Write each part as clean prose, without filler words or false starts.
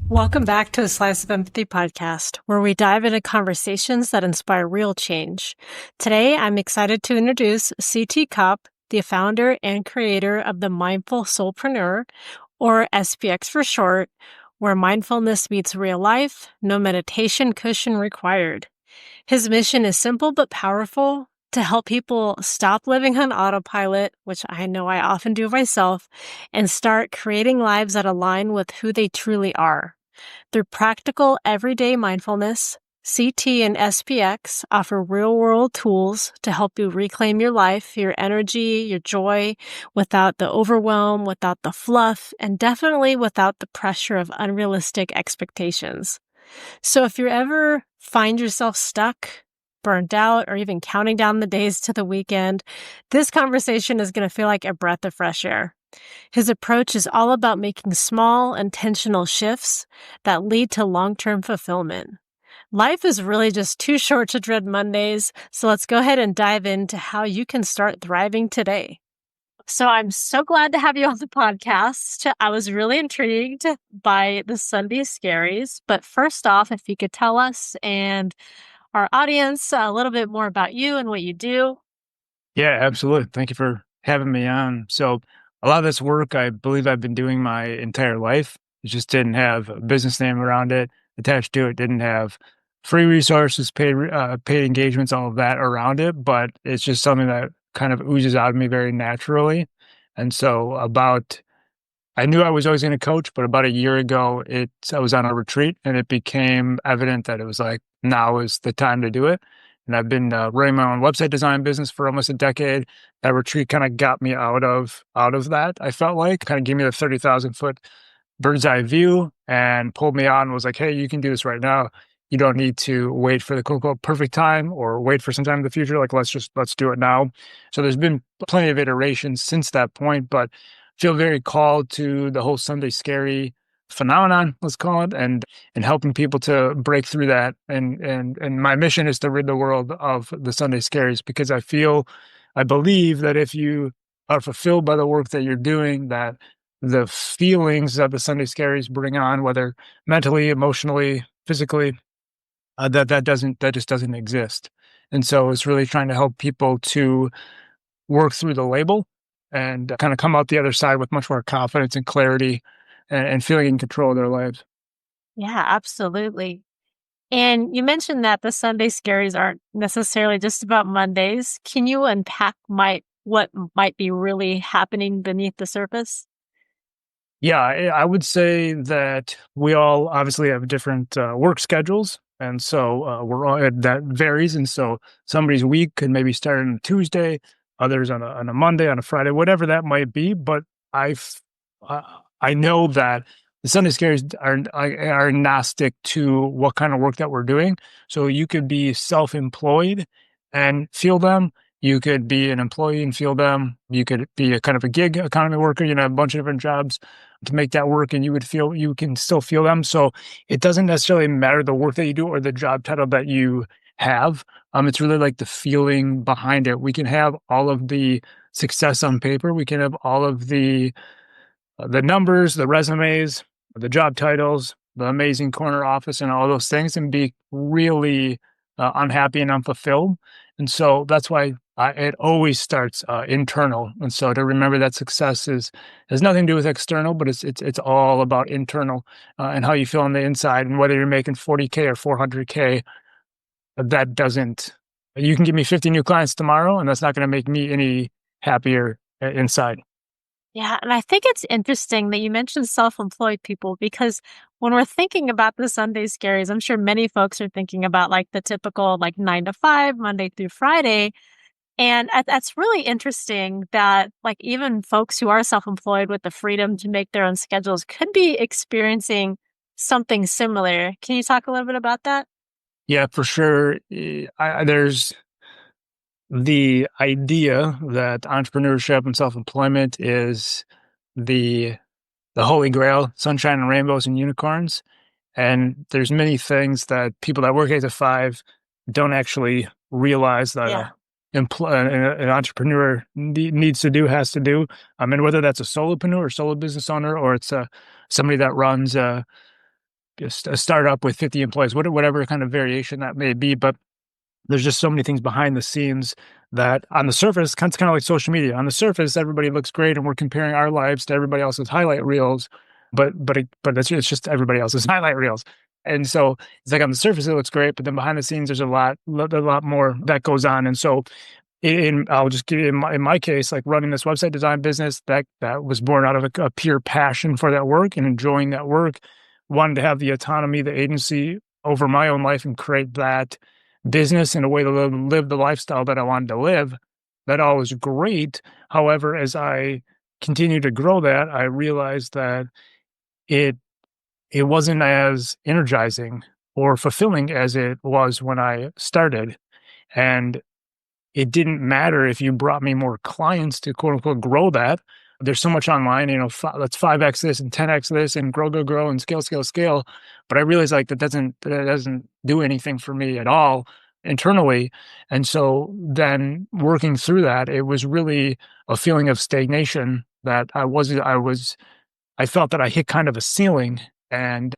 Welcome back to a Slice of Empathy podcast, where we dive into conversations that inspire real change. Today, I'm excited to introduce CT Kaupp, the founder and creator of the Mindful Soulpreneur, or SPX for short, where mindfulness meets real life, no meditation cushion required. His mission is simple but powerful: to help people stop living on autopilot, which I know I often do myself, and start creating lives that align with who they truly are. Through practical, everyday mindfulness, CT and SPX offer real-world tools to help you reclaim your life, your energy, your joy, without the overwhelm, without the fluff, and definitely without the pressure of unrealistic expectations. So if you ever find yourself stuck, burned out, or even counting down the days to the weekend, this conversation is going to feel like a breath of fresh air. His approach is all about making small, intentional shifts that lead to long-term fulfillment. Life is really just too short to dread Mondays, so let's go ahead and dive into how you can start thriving today. So I'm so glad to have you on the podcast. I was really intrigued by the Sunday Scaries, but first off, if you could tell us and our audience a little bit more about you and what you do. Yeah, absolutely. Thank you for having me on. So, a lot of this work I believe I've been doing my entire life. It just didn't have a business name around it attached to it. Didn't have free resources, paid engagements, all of that around it. But it's just something that kind of oozes out of me very naturally. And so, I knew I was always going to coach, but about a year ago, I was on a retreat, and it became evident that it was like now is the time to do it. And I've been running my own website design business for almost a decade. That retreat kind of got me out of that. I felt like kind of gave me the 30,000-foot bird's eye view and pulled me on and was like, "Hey, you can do this right now. You don't need to wait for the quote unquote perfect time or wait for some time in the future. Like let's do it now." So there's been plenty of iterations since that point, but feel very called to the whole Sunday Scary phenomenon, let's call it, and helping people to break through that. And my mission is to rid the world of the Sunday Scaries, because I believe that if you are fulfilled by the work that you're doing, that the feelings that the Sunday Scaries bring on, whether mentally, emotionally, physically, that just doesn't exist. And so it's really trying to help people to work through the label and kind of come out the other side with much more confidence and clarity and feeling in control of their lives. Yeah, absolutely. And you mentioned that the Sunday Scaries aren't necessarily just about Mondays. Can you unpack what might be really happening beneath the surface? Yeah, I would say that we all obviously have different work schedules. And so that varies. And so somebody's week could maybe start on a Tuesday, others on a Monday, on a Friday, whatever that might be. But I've, uh, I know that the Sunday scaries are agnostic to what kind of work that we're doing. So you could be self-employed and feel them. You could be an employee and feel them. You could be a kind of a gig economy worker, a bunch of different jobs to make that work, and you can still feel them. So it doesn't necessarily matter the work that you do or the job title that you have. It's really like the feeling behind it. We can have all of the success on paper. We can have all of the numbers, the resumes, the job titles, the amazing corner office, and all those things, and be really unhappy and unfulfilled. And so that's why it always starts internal. And so to remember that success has nothing to do with external, but it's all about internal and how you feel on the inside. And whether you're making 40K or 400K, that doesn't. You can give me 50 new clients tomorrow, and that's not going to make me any happier inside. Yeah, and I think it's interesting that you mentioned self-employed people, because when we're thinking about the Sunday Scaries, I'm sure many folks are thinking about like the typical like 9 to 5, Monday through Friday. And that's really interesting that like even folks who are self-employed with the freedom to make their own schedules could be experiencing something similar. Can you talk a little bit about that? Yeah, for sure. There's the idea that entrepreneurship and self-employment is the the holy grail, sunshine and rainbows and unicorns. And there's many things that people that work 8 to 5 don't actually realize that Yeah. an entrepreneur needs to do, has to do. And whether that's a solopreneur or solo business owner, or it's somebody that runs just a startup with 50 employees, whatever kind of variation that may be. But there's just so many things behind the scenes that on the surface, it's kind of like social media. On the surface, everybody looks great, and we're comparing our lives to everybody else's highlight reels. But it's just everybody else's highlight reels. And so it's like on the surface it looks great, but then behind the scenes there's a lot more that goes on. And so I'll just give you in my case, like running this website design business, that was born out of a pure passion for that work and enjoying that work. Wanted to have the autonomy, the agency over my own life and create that business in a way to live the lifestyle that I wanted to live. That all was great. However, as I continued to grow that, I realized that it it wasn't as energizing or fulfilling as it was when I started. And it didn't matter if you brought me more clients to quote unquote grow that. There's so much online, let's 5x this and 10x this and grow and scale. But I realized like that doesn't do anything for me at all internally. And so then working through that, it was really a feeling of stagnation that I felt that I hit kind of a ceiling. And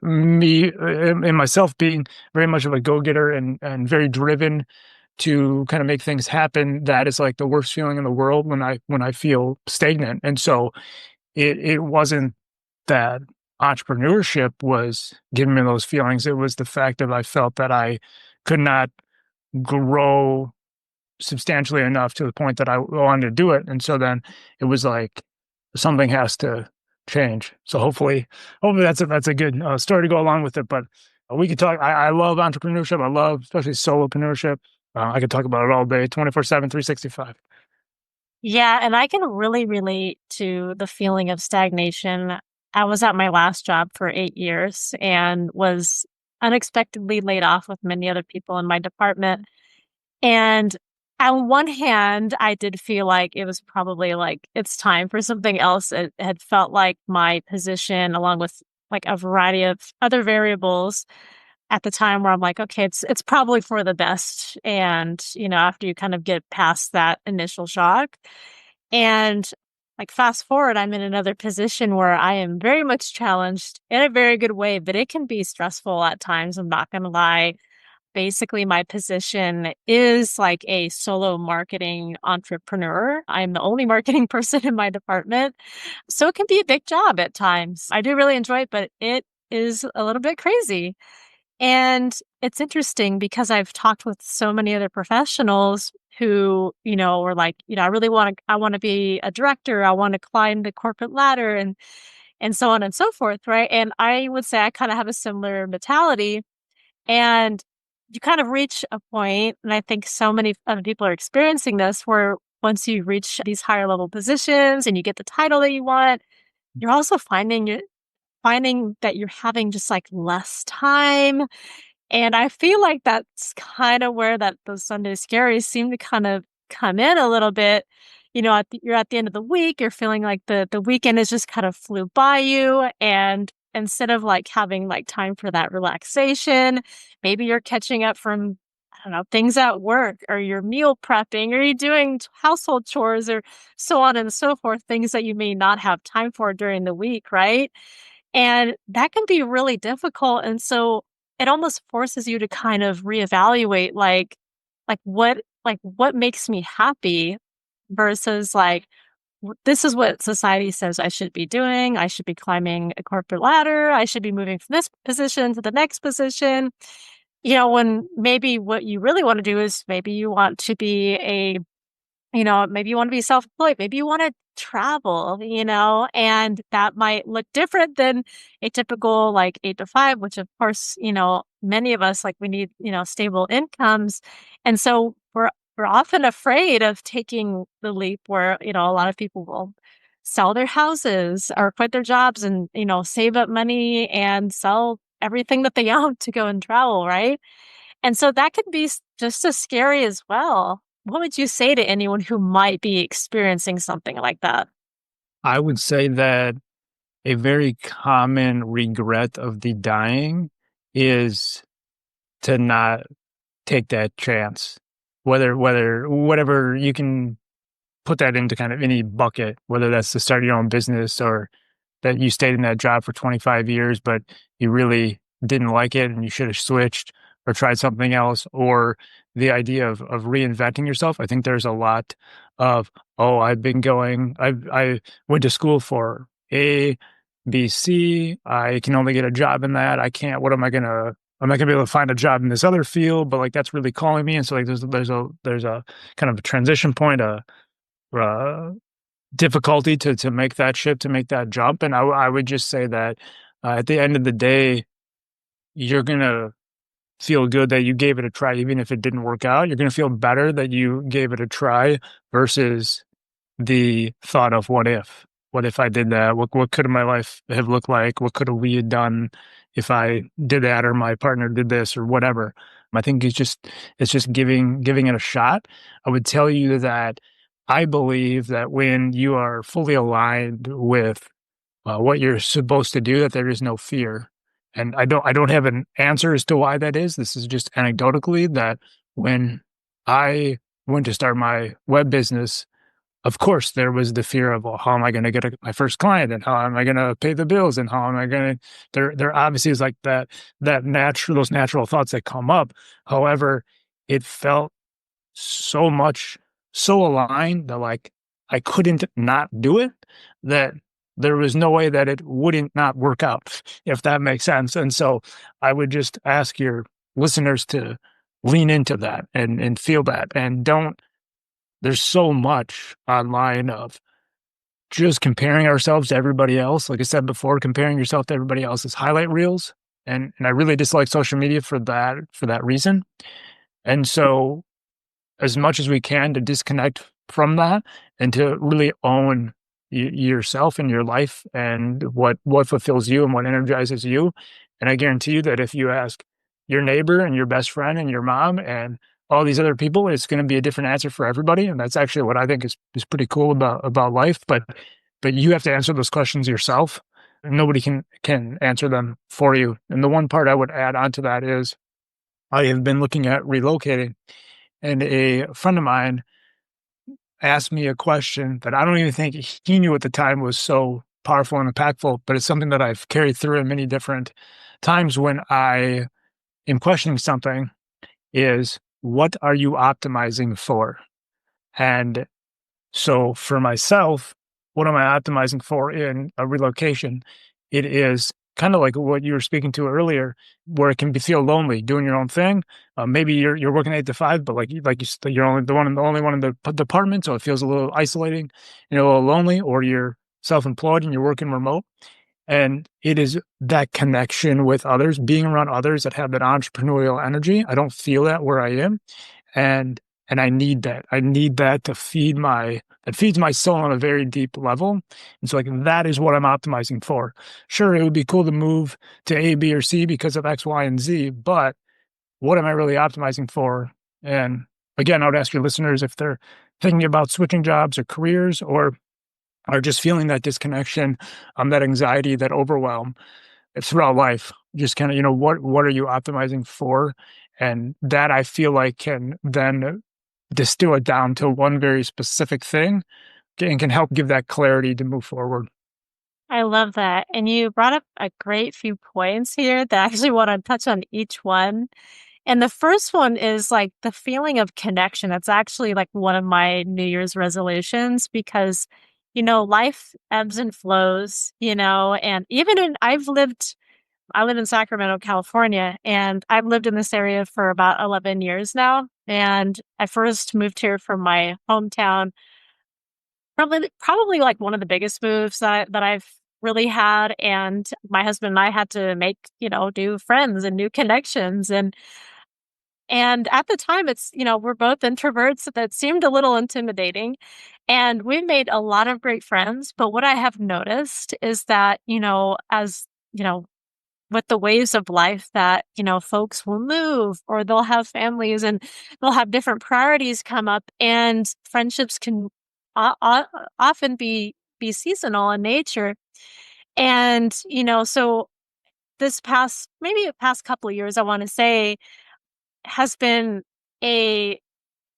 me and myself being very much of a go-getter and very driven to kind of make things happen, that is like the worst feeling in the world when I feel stagnant. And so it wasn't that entrepreneurship was giving me those feelings. It was the fact that I felt that I could not grow substantially enough to the point that I wanted to do it. And so then it was like something has to change. So hopefully that's a good story to go along with it. But we could talk. I love entrepreneurship. I love especially solopreneurship. I could talk about it all day, 24/7, 365. Yeah, and I can really relate to the feeling of stagnation. I was at my last job for 8 years and was unexpectedly laid off with many other people in my department. And on one hand, I did feel like it was probably like it's time for something else. It had felt like my position, along with like a variety of other variables at the time where I'm like, okay, it's probably for the best. And, after you kind of get past that initial shock. And like fast forward, I'm in another position where I am very much challenged in a very good way, but it can be stressful at times. I'm not gonna lie. Basically, my position is like a solo marketing entrepreneur. I'm the only marketing person in my department. So it can be a big job at times. I do really enjoy it, but it is a little bit crazy. And it's interesting because I've talked with so many other professionals who, were like, I want to be a director. I want to climb the corporate ladder and so on and so forth. Right. And I would say I kind of have a similar mentality. And you kind of reach a point, and I think so many other people are experiencing this, where once you reach these higher level positions and you get the title that you want, you're also finding that you're having just like less time. And I feel like that's kind of where that those Sunday scaries seem to kind of come in a little bit. You're at the end of the week, you're feeling like the weekend has just kind of flew by you, and instead of like having like time for that relaxation, maybe you're catching up from I don't know, things at work, or you're meal prepping, or you're doing household chores, or so on and so forth, things that you may not have time for during the week, right? And that can be really difficult, and so it almost forces you to kind of reevaluate, what makes me happy versus, like, this is what society says I should be doing. I should be climbing a corporate ladder. I should be moving from this position to the next position. When maybe what you really wanna do is maybe you want to be maybe you want to be self-employed, maybe you want to travel, and that might look different than a typical like 8 to 5, which of course, many of us like we need, stable incomes. And so we're often afraid of taking the leap where, a lot of people will sell their houses or quit their jobs and, save up money and sell everything that they own to go and travel, right? And so that can be just as scary as well. What would you say to anyone who might be experiencing something like that? I would say that a very common regret of the dying is to not take that chance. Whatever you can put that into kind of any bucket, whether that's to start your own business or that you stayed in that job for 25 years, but you really didn't like it and you should have switched or tried something else, or the idea of reinventing yourself. I think there's a lot of, oh, I went to school for A, B, C. I can only get a job in that. I can't, what am I gonna, I'm not gonna be able to find a job in this other field, but like that's really calling me. And so like there's a kind of a transition point, uh difficulty to make that shift, to make that jump. And I would just say that at the end of the day, you're gonna feel good that you gave it a try, even if it didn't work out. You're gonna feel better that you gave it a try versus the thought of what if? What if I did that? What could my life have looked like? What could have we had done if I did that or my partner did this or whatever? I think it's just giving it a shot. I would tell you that I believe that when you are fully aligned with what you're supposed to do, that there is no fear. And I don't have an answer as to why that is. This is just anecdotally that when I went to start my web business, of course, there was the fear of, well, how am I going to get my first client, and how am I going to pay the bills, and how am I going to? There obviously is like those natural thoughts that come up. However, it felt so much so aligned that like I couldn't not do it. That there was no way that it wouldn't not work out, if that makes sense. And so I would just ask your listeners to lean into that and feel that, and don't, there's so much online of just comparing ourselves to everybody else. Like I said before, comparing yourself to everybody else's highlight reels. And I really dislike social media for that reason. And so as much as we can to disconnect from that and to really own yourself and your life and what fulfills you and what energizes you. And I guarantee you that if you ask your neighbor and your best friend and your mom and all these other people, it's going to be a different answer for everybody. And that's actually what I think is pretty cool about life. But you have to answer those questions yourself. Nobody can answer them for you. And the one part I would add onto that is I have been looking at relocating, and a friend of mine asked me a question that I don't even think he knew at the time was so powerful and impactful, but it's something that I've carried through in many different times when I am questioning something is, what are you optimizing for? And so for myself, what am I optimizing for in a relocation? It is kind of like what you were speaking to earlier, where it can feel lonely doing your own thing. Maybe you're working 8 to 5, but you're only the only one in the department, so it feels a little isolating, a little lonely. Or you're self-employed and you're working remote, and it is that connection with others, being around others that have that entrepreneurial energy. I don't feel that where I am, and and I need that. I need that to that feeds my soul on a very deep level. And so like that is what I'm optimizing for. Sure, it would be cool to move to A, B, or C because of X, Y, and Z, but what am I really optimizing for? And again, I would ask your listeners if they're thinking about switching jobs or careers, or are just feeling that disconnection, that anxiety, that overwhelm throughout life. Just kind of, what are you optimizing for? And that I feel like can then distill it down to one very specific thing and can help give that clarity to move forward. I love that. And you brought up a great few points here that I actually want to touch on each one. And the first one is like the feeling of connection. That's actually like one of my New Year's resolutions because, life ebbs and flows, and even I live in Sacramento, California, and I've lived in this area for about 11 years now. And I first moved here from my hometown, probably like one of the biggest moves that I've really had. And my husband and I had to make, new friends and new connections. And at the time, we're both introverts. That seemed a little intimidating. And we've made a lot of great friends. But what I have noticed is that, as, with the waves of life that, folks will move or they'll have families and they'll have different priorities come up, and friendships can often be seasonal in nature. And, so maybe the past couple of years, I want to say, has been a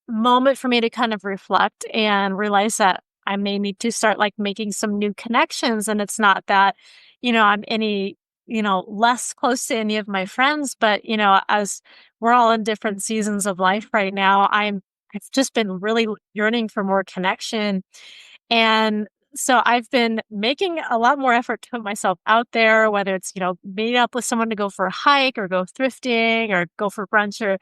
moment for me to kind of reflect and realize that I may need to start like making some new connections. And it's not that, I'm any, less close to any of my friends, but, as we're all in different seasons of life right now, I've just been really yearning for more connection. And so I've been making a lot more effort to put myself out there, whether it's, meeting up with someone to go for a hike or go thrifting or go for brunch or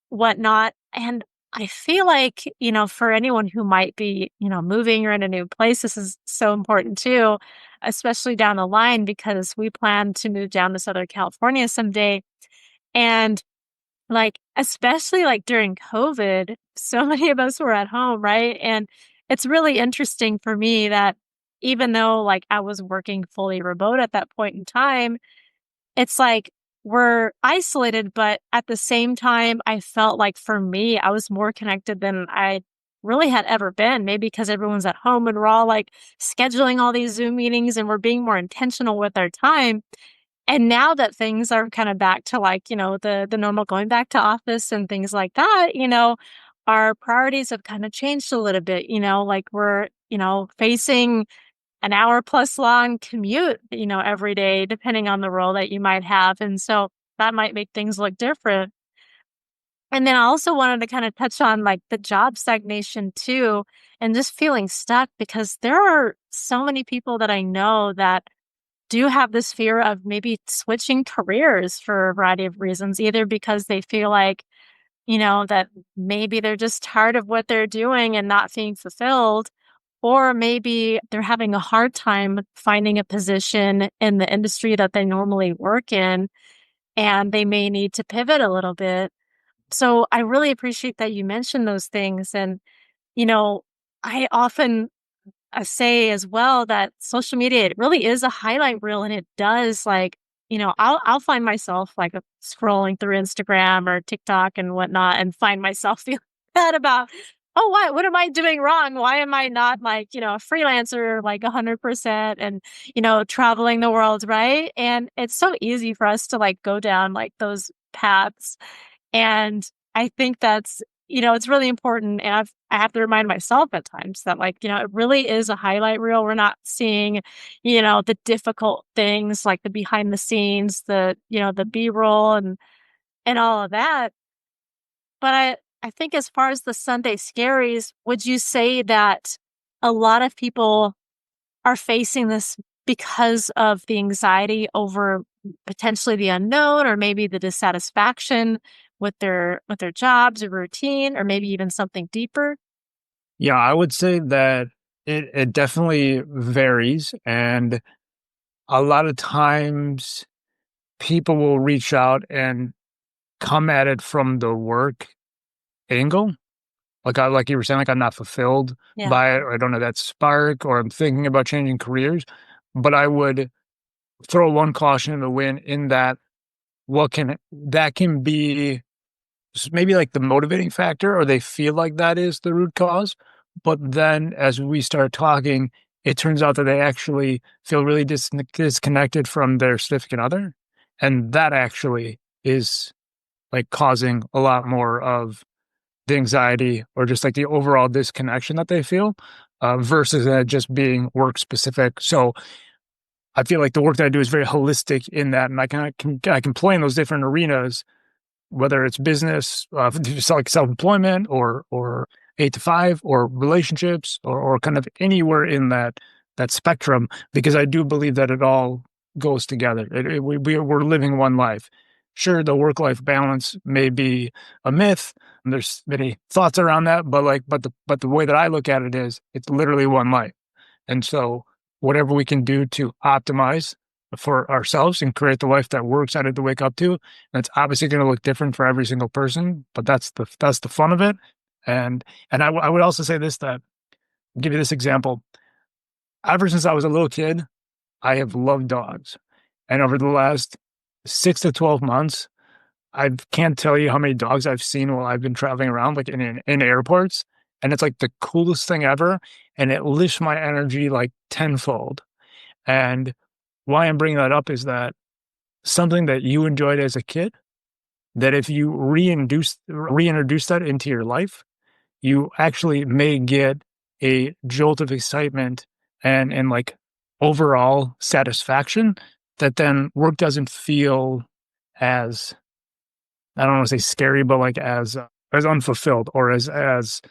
whatnot. And I feel like, for anyone who might be, moving or in a new place, this is so important too, especially down the line because we plan to move down to Southern California someday. And like, especially like during COVID, so many of us were at home, right? And it's really interesting for me that even though like I was working fully remote at that point in time, it's like we're isolated, but at the same time, I felt like for me, I was more connected than I really had ever been. Maybe because everyone's at home and we're all like scheduling all these Zoom meetings and we're being more intentional with our time. And now that things are kind of back to like, the normal going back to office and things like that, our priorities have kind of changed a little bit, like we're, facing an hour plus long commute, every day, depending on the role that you might have. And so that might make things look different. And then I also wanted to kind of touch on like the job stagnation too, and just feeling stuck because there are so many people that I know that do have this fear of maybe switching careers for a variety of reasons, either because they feel like, that maybe they're just tired of what they're doing and not being fulfilled, or maybe they're having a hard time finding a position in the industry that they normally work in, and they may need to pivot a little bit. So I really appreciate that you mentioned those things. And, you know, I often say as well that social media, it really is a highlight reel and it does like, I'll find myself like scrolling through Instagram or TikTok and whatnot and find myself feeling bad about, oh, what am I doing wrong? Why am I not like, a freelancer like 100% and, traveling the world, right? And it's so easy for us to like go down like those paths. And I think that's, it's really important. And I have to remind myself at times that like, it really is a highlight reel. We're not seeing, the difficult things like the behind the scenes, the B-roll and all of that. But I think as far as the Sunday scaries, would you say that a lot of people are facing this because of the anxiety over potentially the unknown or maybe the dissatisfaction with their jobs or routine or maybe even something deeper? Yeah, I would say that it definitely varies, and a lot of times people will reach out and come at it from the work angle. Like you were saying, like I'm not fulfilled Yeah. by it, or I don't have that spark, or I'm thinking about changing careers. But I would throw one caution in the wind in that what can that can be maybe like the motivating factor, or they feel like that is the root cause. But then as we start talking, it turns out that they actually feel really disconnected from their significant other. And that actually is like causing a lot more of the anxiety or just like the overall disconnection that they feel versus just being work specific. So I feel like the work that I do is very holistic in that, and I can play in those different arenas, whether it's business, just like self-employment or 8 to 5 or relationships or kind of anywhere in that spectrum, because I do believe that it all goes together. We're living one life. Sure, the work-life balance may be a myth, and there's many thoughts around that, but the way that I look at it is it's literally one life. And so whatever we can do to optimize for ourselves and create the life that we're excited to wake up to, and it's obviously going to look different for every single person, but that's the fun of it. And I would also say this, that I'll give you this example. Ever since I was a little kid, I have loved dogs. And over the last 6 to 12 months, I can't tell you how many dogs I've seen while I've been traveling around, like in airports. And it's like the coolest thing ever. And it lifts my energy like tenfold. And why I'm bringing that up is that something that you enjoyed as a kid, that if you reintroduce that into your life, you actually may get a jolt of excitement and like overall satisfaction that then work doesn't feel as, I don't want to say scary, but like as unfulfilled or as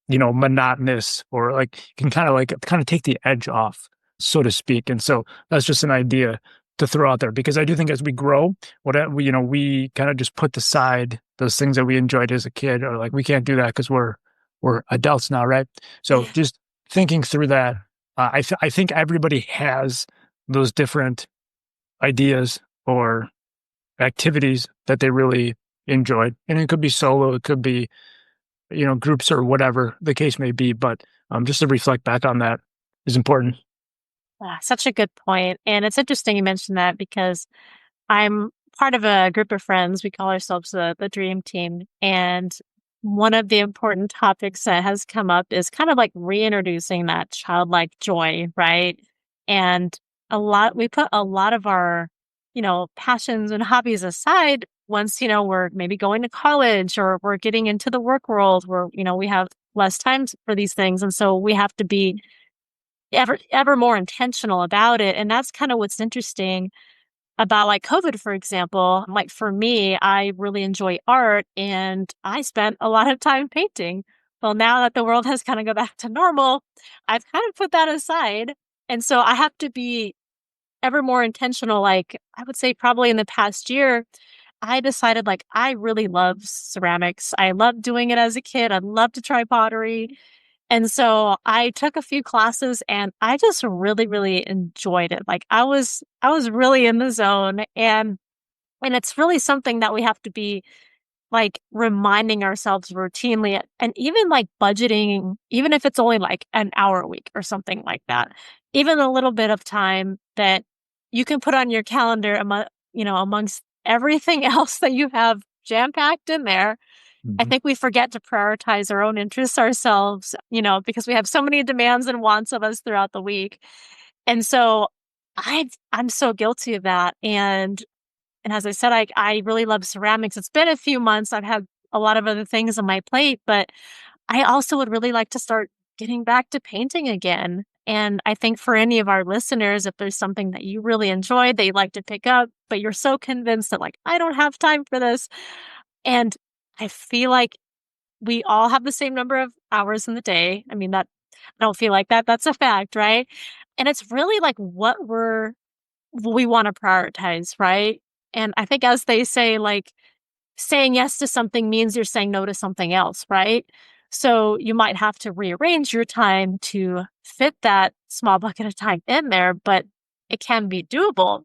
monotonous, or like can kind of take the edge off, so to speak. And so that's just an idea to throw out there, because I do think as we grow, we kind of just put aside those things that we enjoyed as a kid, or like we can't do that because we're adults now, right? So Yeah. just thinking through that, I think everybody has those different ideas or activities that they really enjoyed. And it could be solo, it could be, groups or whatever the case may be. But just to reflect back on that is important. Such a good point. And it's interesting you mentioned that because I'm part of a group of friends. We call ourselves the Dream Team. And one of the important topics that has come up is kind of like reintroducing that childlike joy, right? And we put a lot of our, passions and hobbies aside once, we're maybe going to college or we're getting into the work world where, we have less time for these things. And so we have to be ever more intentional about it. And that's kind of what's interesting about like COVID, for example. Like for me, I really enjoy art and I spent a lot of time painting. Well, now that the world has kind of go back to normal, I've kind of put that aside. And so I have to be ever more intentional. Like I would say probably in the past year, I decided like I really love ceramics. I loved doing it as a kid. I'd love to try pottery. And so I took a few classes and I just really, really enjoyed it. Like I was really in the zone, and it's really something that we have to be like reminding ourselves routinely, and even like budgeting, even if it's only like an hour a week or something like that. Even a little bit of time that you can put on your calendar amongst everything else that you have jam packed in there. I Mhm. think we forget to prioritize our own interests ourselves, because we have so many demands and wants of us throughout the week. And so I'm so guilty of that. And as I said, I really love ceramics. It's been a few months. I've had a lot of other things on my plate, but I also would really like to start getting back to painting again. And I think for any of our listeners, if there's something that you really enjoy that you'd like to pick up, but you're so convinced that like, I don't have time for this. And I feel like we all have the same number of hours in the day. I mean, that I don't feel like that. That's a fact, right? And it's really like we want to prioritize, right? And I think as they say, like saying yes to something means you're saying no to something else, right? So you might have to rearrange your time to fit that small bucket of time in there, but it can be doable.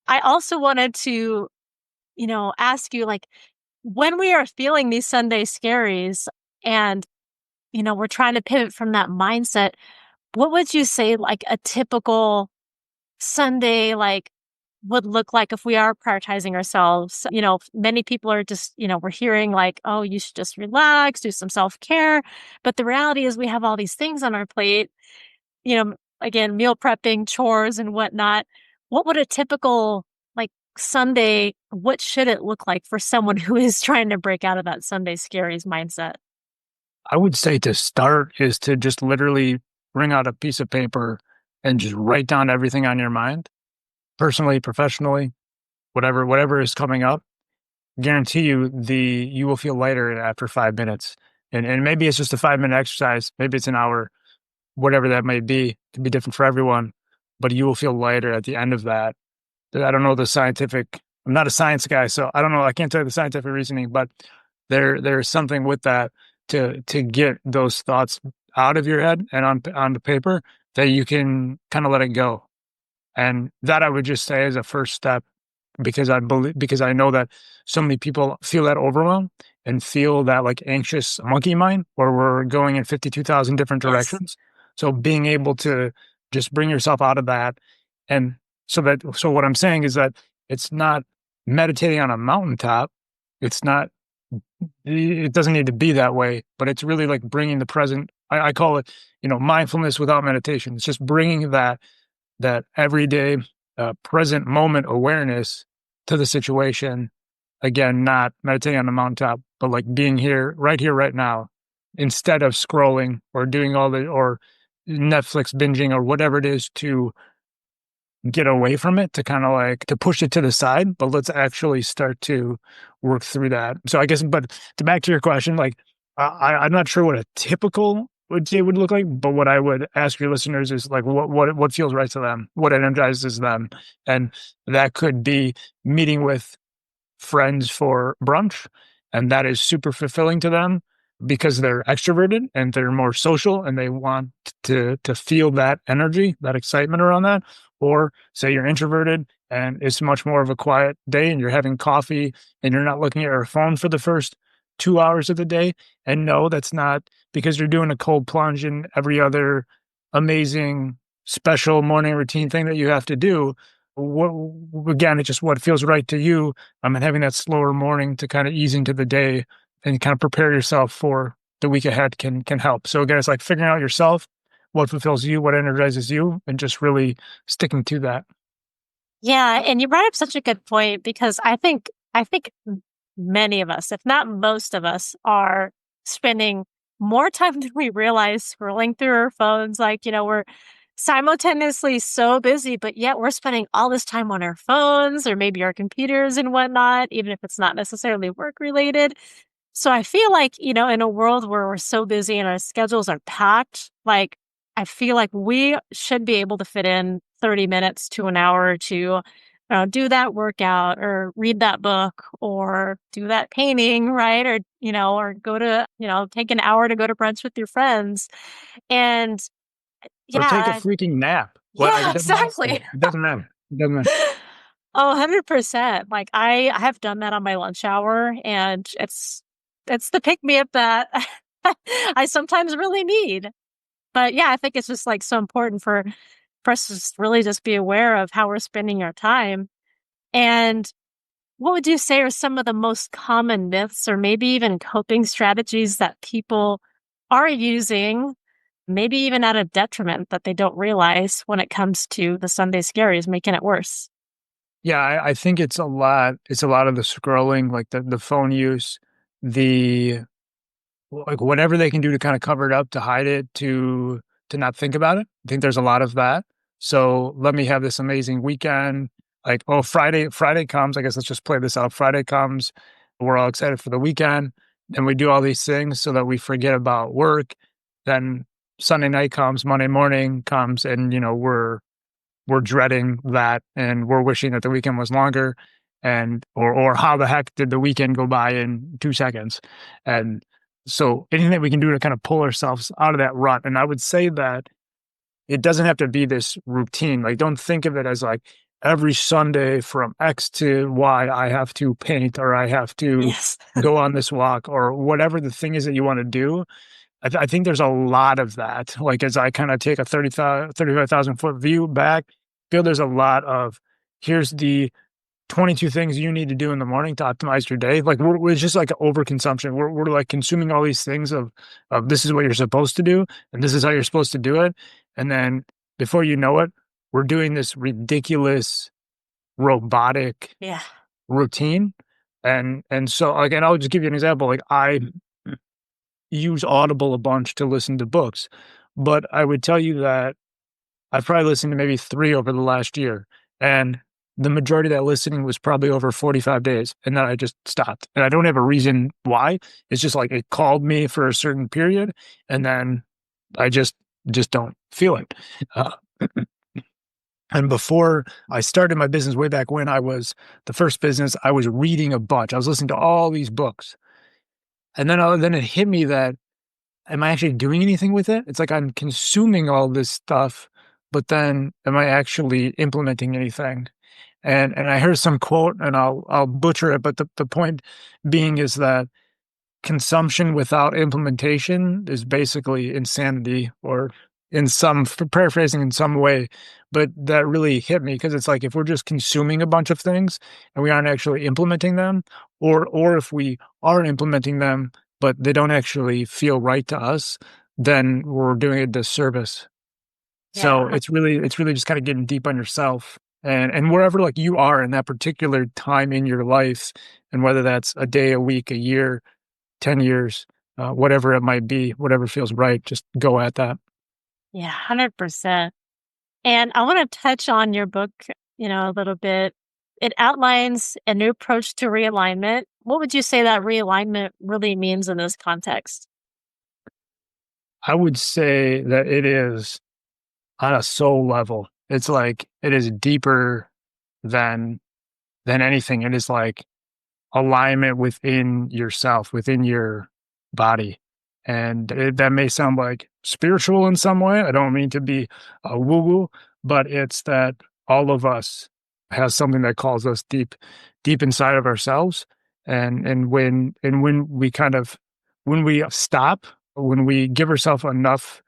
I also wanted to, ask you like when we are feeling these Sunday scaries and we're trying to pivot from that mindset, what would you say like a typical Sunday like would look like if we are prioritizing ourselves? Many people are just, we're hearing like, oh, you should just relax, do some self-care. But the reality is we have all these things on our plate, again, meal prepping, chores and whatnot. What would a typical like Sunday, what should it look like for someone who is trying to break out of that Sunday scaries mindset? I would say to start is to just literally bring out a piece of paper and just write down everything on your mind, personally, professionally, whatever is coming up. Guarantee you you will feel lighter after 5 minutes. And maybe it's just a 5 minute exercise, maybe it's an hour, whatever that may be. It can be different for everyone, but you will feel lighter at the end of that. I don't know the scientific, I'm not a science guy, so I don't know, I can't tell you the scientific reasoning, but there's something with that to get those thoughts out of your head and on the paper, that you can kind of let it go. And that I would just say is a first step, because I know that so many people feel that overwhelm and feel that like anxious monkey mind where we're going in 52,000 different Yes. directions. So being able to just bring yourself out of that. And so what I'm saying is that it's not meditating on a mountaintop. It's not, it doesn't need to be that way, but it's really like bringing the present. I call it, mindfulness without meditation. It's just bringing that everyday, present moment awareness to the situation. Again, not meditating on the mountaintop, but like being here, right now, instead of scrolling or doing all the or Netflix binging or whatever it is to get away from it, to kind of like to push it to the side, but let's actually start to work through that. So I guess, but to back to your question, like I'm not sure what a typical day would look like, but what I would ask your listeners is like what feels right to them, what energizes them, and that could be meeting with friends for brunch, and that is super fulfilling to them because they're extroverted and they're more social and they want to feel that energy, that excitement around that. Or say you're introverted and it's much more of a quiet day and you're having coffee and you're not looking at your phone for the first 2 hours of the day. And no, that's not because you're doing a cold plunge and every other amazing special morning routine thing that you have to do. What, again, it's just what feels right to you, and having that slower morning to kind of ease into the day and kind of prepare yourself for the week ahead can help. So again, it's like figuring out yourself, what fulfills you, what energizes you, and just really sticking to that. Yeah, and you brought up such a good point because I think many of us, if not most of us, are spending more time than we realize scrolling through our phones. Like, we're simultaneously so busy, but yet we're spending all this time on our phones or maybe our computers and whatnot, even if it's not necessarily work related. So I feel like, in a world where we're so busy and our schedules are packed, like I feel like we should be able to fit in 30 minutes to an hour to do that workout or read that book or do that painting, right? Or go to, take an hour to go to brunch with your friends. And Or take a yeah, freaking nap. What? Like, yeah, it doesn't matter. exactly. It doesn't matter. It doesn't matter. Oh, 100%. Like I have done that on my lunch hour and it's the pick me up that I sometimes really need. But yeah, I think it's just like so important for us to really just be aware of how we're spending our time. And what would you say are some of the most common myths or maybe even coping strategies that people are using, maybe even at a detriment that they don't realize when it comes to the Sunday scaries, making it worse? Yeah, I think it's a lot. It's a lot of the scrolling, like the phone use, the like whatever they can do to kind of cover it up, to hide it, to not think about it. I think there's a lot of that. So let me have this amazing weekend. Like, oh, Friday comes. I guess let's just play this out. Friday comes. We're all excited for the weekend. And we do all these things so that we forget about work. Then Sunday night comes, Monday morning comes, and we're dreading that and we're wishing that the weekend was longer, and or how the heck did the weekend go by in 2 seconds. And so anything that we can do to kind of pull ourselves out of that rut. And I would say that it doesn't have to be this routine. Like, don't think of it as like every Sunday from X to Y I have to paint or I have to Yes. go on this walk or whatever the thing is that you want to do. I think there's a lot of that. Like, as I kind of take a 35,000 foot view back, feel there's a lot of here's the 22 things you need to do in the morning to optimize your day. Like, we're just like overconsumption. We're like consuming all these things of this is what you're supposed to do and this is how you're supposed to do it. And then before you know it, we're doing this ridiculous robotic Yeah. routine. And so like, and I'll just give you an example. Like, I use Audible a bunch to listen to books, but I would tell you that I've probably listened to maybe 3 over the last year, and the majority of that listening was probably over 45 days, and then I just stopped, and I don't have a reason why. It's just like it called me for a certain period, and then I just don't feel it. Uh, and before I started my business way back when I was the first business, I was reading a bunch. I was listening to all these books, and then it hit me that am I actually doing anything with it? It's like I'm consuming all this stuff, but then am I actually implementing anything? And I heard some quote, and I'll butcher it, but the point being is that consumption without implementation is basically insanity, or in some paraphrasing in some way. But that really hit me because it's like if we're just consuming a bunch of things and we aren't actually implementing them, or if we are implementing them but they don't actually feel right to us, then we're doing a disservice. So Yeah. it's really just kind of getting deep on yourself, and wherever like you are in that particular time in your life, and whether that's a day, a week, a year, 10 years, whatever it might be, whatever feels right, just go at that. Yeah, 100%. And I want to touch on your book, a little bit. It outlines a new approach to realignment. What would you say that realignment really means in this context? I would say that it is on a soul level. It's like it is deeper than anything. It is like alignment within yourself, within your body. And that may sound like spiritual in some way. I don't mean to be a woo woo, but it's that all of us has something that calls us deep inside of ourselves. And when we kind of when we stop, when we give ourselves enough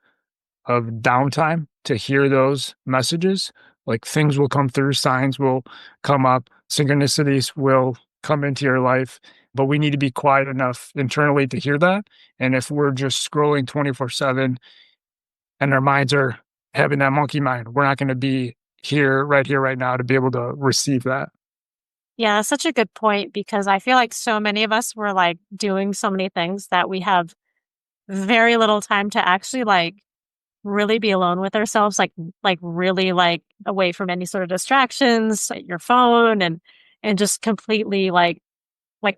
of downtime to hear those messages, like things will come through, signs will come up, synchronicities will come into your life, but we need to be quiet enough internally to hear that. And if we're just scrolling 24/7 and our minds are having that monkey mind, we're not going to be here, right now to be able to receive that. Yeah, that's such a good point because I feel like so many of us were like doing so many things that we have very little time to actually like really be alone with ourselves, like really like away from any sort of distractions, like your phone and just completely like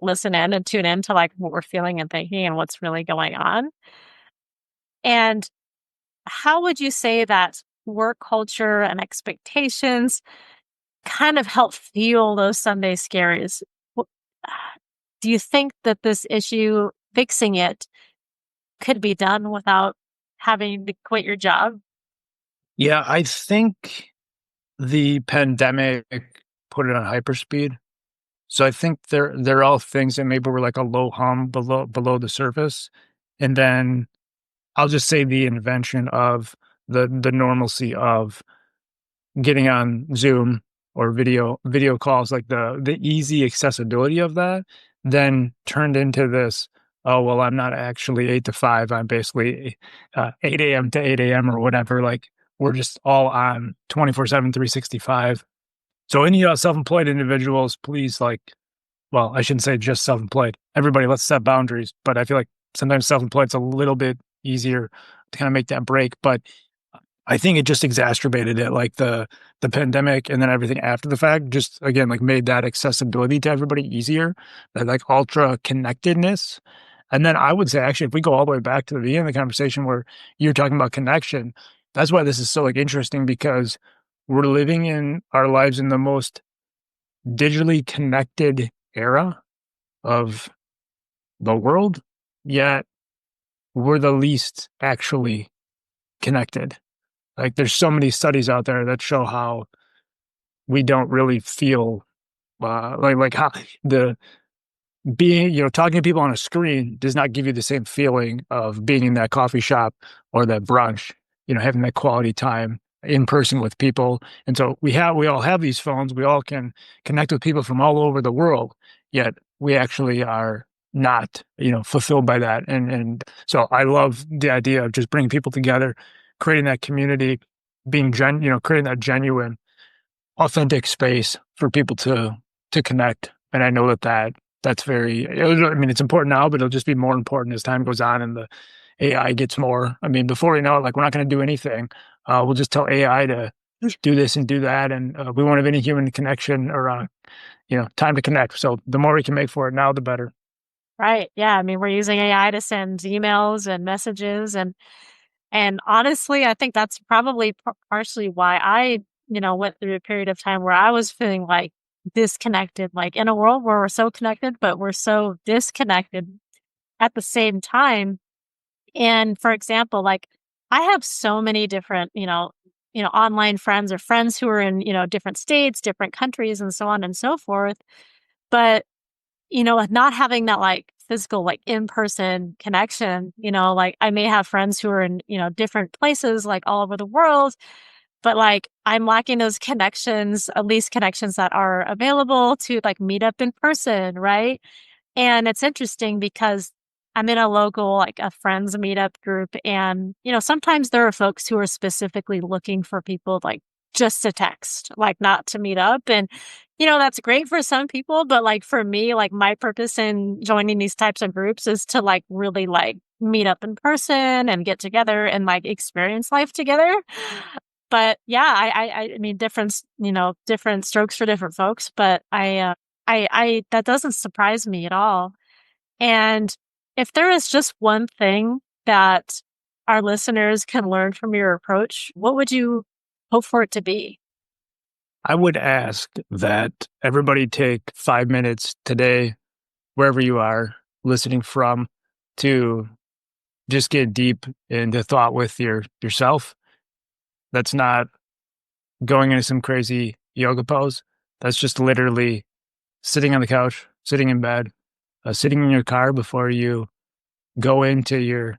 listen in and tune in to like what we're feeling and thinking and what's really going on. And how would you say that work culture and expectations kind of help fuel those Sunday scaries? Wh- Do you think that this issue, fixing it, could be done without having to quit your job? Yeah, I think the pandemic put it on hyperspeed. So I think they're all things that maybe were like a low hum below the surface. And then I'll just say the invention of the normalcy of getting on Zoom or video calls, like the easy accessibility of that, then turned into this, "Oh, well, I'm not actually 8 to 5, I'm basically, 8 AM to 8 AM," or whatever, like, we're just all on 24/7, 365. So any, self-employed individuals, please, like well, I shouldn't say just self-employed. Everybody, let's set boundaries, but I feel like sometimes self-employed's a little bit easier to kinda make that break, but I think it just exacerbated it, like the pandemic and then everything after the fact just, again, like, made that accessibility to everybody easier, that, like, ultra connectedness, and then I would say, actually, if we go all the way back to the beginning of the conversation where you're talking about connection, that's why this is so, like, interesting because we're living in our lives in the most digitally connected era of the world, yet we're the least actually connected. Like, there's so many studies out there that show how we don't really feel, like how the being talking to people on a screen does not give you the same feeling of being in that coffee shop or that brunch, having that quality time in person with people. And so we all have these phones, we all can connect with people from all over the world, yet we actually are not, fulfilled by that. And so I love the idea of just bringing people together, creating that community, creating that genuine, authentic space for people to connect. And I know that's I mean, it's important now, but it'll just be more important as time goes on and the AI gets more. I mean, before we know it, like we're not going to do anything. We'll just tell AI to do this and do that, and we won't have any human connection or time to connect. So the more we can make for it now, the better. Right. Yeah. I mean, we're using AI to send emails and messages and honestly, I think that's probably partially why I, went through a period of time where I was feeling like disconnected, like in a world where we're so connected, but we're so disconnected at the same time. And for example, like I have so many different, online friends or friends who are in, different states, different countries and so on and so forth. But not having that, like, physical, like, in-person connection, like, I may have friends who are in, different places, like, all over the world, but, like, I'm lacking those connections, at least connections that are available to, like, meet up in person, right? And it's interesting because I'm in a local, like, a friends meetup group, and, sometimes there are folks who are specifically looking for people, like, just to text, like, not to meet up, and, That's great for some people, but like for me, like my purpose in joining these types of groups is to like really like meet up in person and get together and like experience life together. But yeah, I mean, different strokes for different folks, but that doesn't surprise me at all. And if there is just one thing that our listeners can learn from your approach, what would you hope for it to be? I would ask that everybody take 5 minutes today, wherever you are listening from, to just get deep into thought with yourself. That's not going into some crazy yoga pose. That's just literally sitting on the couch, sitting in bed, sitting in your car before you go into your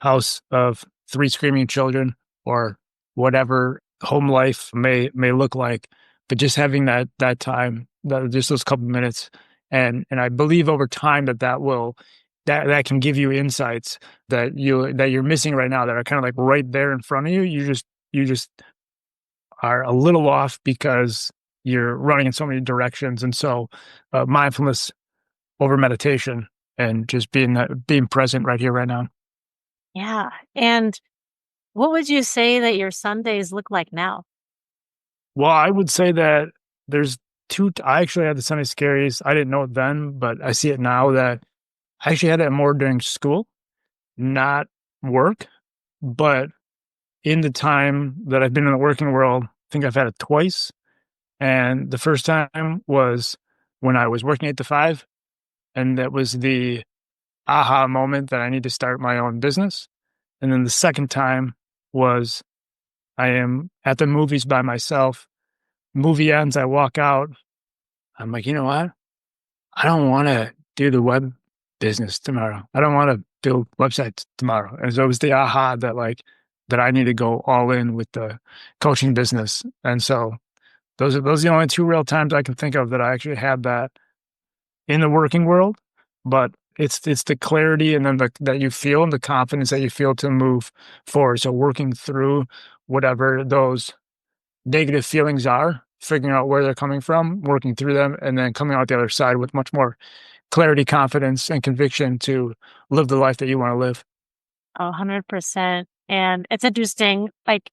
house of three screaming children or whatever home life may look like, but just having that time, just those couple minutes, and I believe over time that can give you insights that you're missing right now, that are kind of like right there in front of you. You just are a little off because you're running in so many directions, and so mindfulness over meditation and just being present right here, right now. Yeah. And what would you say that your Sundays look like now? Well, I would say that there's I actually had the Sunday Scaries. I didn't know it then, but I see it now that I actually had it more during school, not work. But in the time that I've been in the working world, I think I've had it twice. And the first time was when I was working 8 to 5. And that was the aha moment that I need to start my own business. And then the second time was I am at the movies by myself. Movie ends, I walk out. I'm like, you know what? I don't want to do the web business tomorrow. I don't want to build websites tomorrow. And so it was the aha that I need to go all in with the coaching business. And so those are the only two real times I can think of that I actually had that in the working world. But it's the clarity and then that you feel and the confidence that you feel to move forward. So working through whatever those negative feelings are, figuring out where they're coming from, working through them, and then coming out the other side with much more clarity, confidence, and conviction to live the life that you want to live. 100%. And it's interesting, like,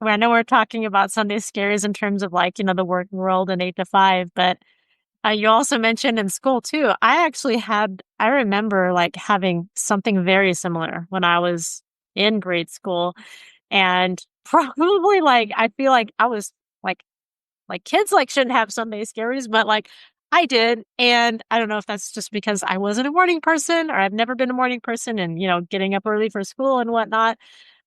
I know we're talking about Sunday scaries in terms of like, the working world and 8 to 5, but you also mentioned in school too. I remember like having something very similar when I was in grade school. And probably like, I feel like I was like, kids like shouldn't have Sunday scaries, but like I did. And I don't know if that's just because I wasn't a morning person or I've never been a morning person and, getting up early for school and whatnot.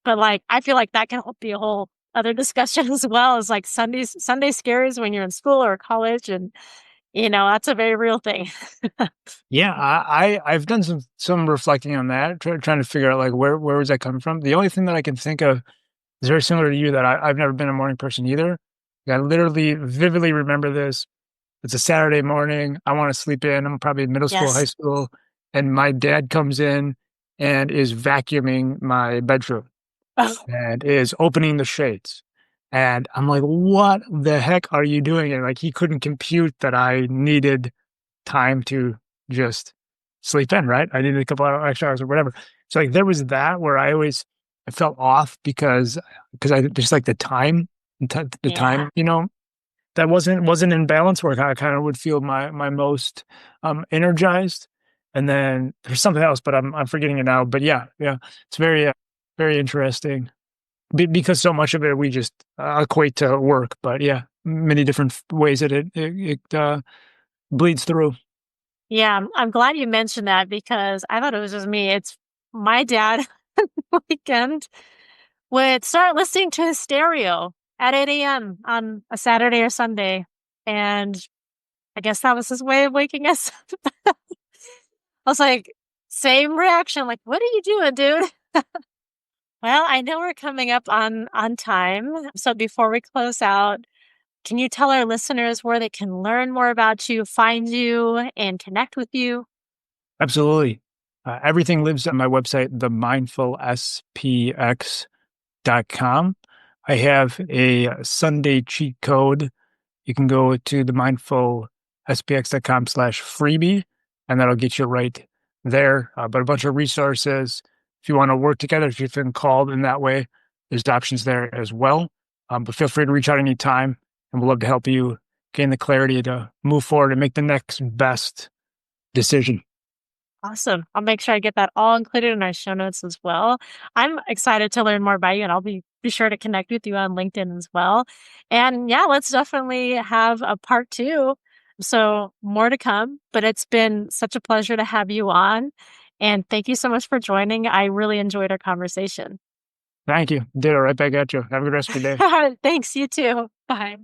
But like, I feel like that can be a whole other discussion as well as like Sunday scaries when you're in school or college. And, that's a very real thing. Yeah, I've done some reflecting on that, trying to figure out like where was that coming from. The only thing that I can think of is very similar to you, that I've never been a morning person either. I literally vividly remember this. It's a Saturday morning. I want to sleep in. I'm probably in middle school, high Yes. school, and my dad comes in and is vacuuming my bedroom and is opening the shades. And I'm like, what the heck are you doing? And like, he couldn't compute that I needed time to just sleep in, right? I needed a couple of extra hours or whatever. So like, there was that where I felt off because I just like the time, the Yeah. time, that wasn't in balance, where I kind of would feel my most energized. And then there's something else, but I'm forgetting it now. But yeah, it's very interesting because so much of it we just equate to work. But yeah, many different ways that it bleeds through. Yeah. I'm glad you mentioned that because I thought it was just me. It's my dad weekend would start listening to his stereo at 8 a.m. on a Saturday or Sunday. And I guess that was his way of waking us up. I was like, same reaction, like, what are you doing, dude? Well, I know we're coming up on time. So before we close out, can you tell our listeners where they can learn more about you, find you, and connect with you? Absolutely. Everything lives on my website, themindfulspx.com. I have a Sunday cheat code. you can go to the mindfulspx.com/freebie, and that'll get you right there. But a bunch of resources. If you want to work together, if you've been called in that way, there's options there as well. But feel free to reach out anytime, and we'd love to help you gain the clarity to move forward and make the next best decision. Awesome. I'll make sure I get that all included in our show notes as well. I'm excited to learn more about you, and I'll be sure to connect with you on LinkedIn as well. And yeah, let's definitely have a part two. So more to come, but it's been such a pleasure to have you on. And thank you so much for joining. I really enjoyed our conversation. Thank you. Ditto right back at you. Have a good rest of your day. Thanks, you too. Bye.